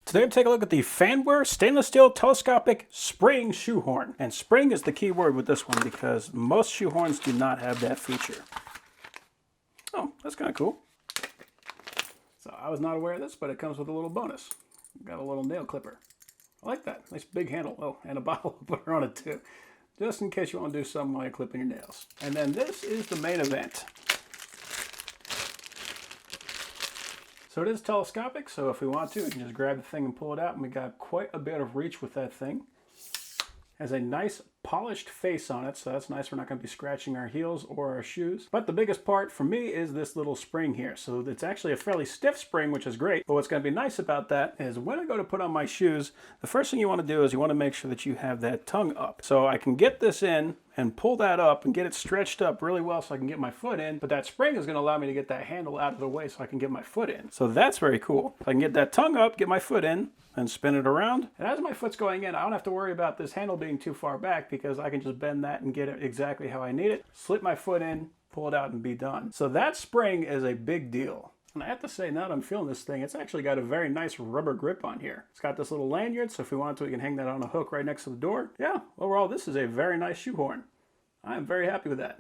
Today we'll take a look at the Fanwer stainless steel telescopic spring shoehorn. And spring is the key word with this one because most shoehorns do not have that feature. Oh, that's kind of cool. So I was not aware of this, but it comes with a little bonus. Got a little nail clipper. I like that. Nice big handle. Oh, and a bottle opener on it too. Just in case you want to do something while you're clipping your nails. And then this is the main event. So it is telescopic, so if we want to, we can just grab the thing and pull it out, and we got quite a bit of reach with that thing. Has a nice polished face on it, so that's nice. We're not going to be scratching our heels or our shoes. But the biggest part for me is this little spring here. So it's actually a fairly stiff spring, which is great. But what's going to be nice about that is when I go to put on my shoes, the first thing you want to do is you want to make sure that you have that tongue up. So I can get this in and pull that up and get it stretched up really well so I can get my foot in. But that spring is going to allow me to get that handle out of the way so I can get my foot in. So that's very cool. If I can get that tongue up, get my foot in, and spin it around. And as my foot's going in, I don't have to worry about this handle being too far back because I can just bend that and get it exactly how I need it. Slip my foot in, pull it out, and be done. So that spring is a big deal. And I have to say, now that I'm feeling this thing, it's actually got a very nice rubber grip on here. It's got this little lanyard, so if we want to, we can hang that on a hook right next to the door. Yeah, overall, this is a very nice shoehorn. I'm very happy with that.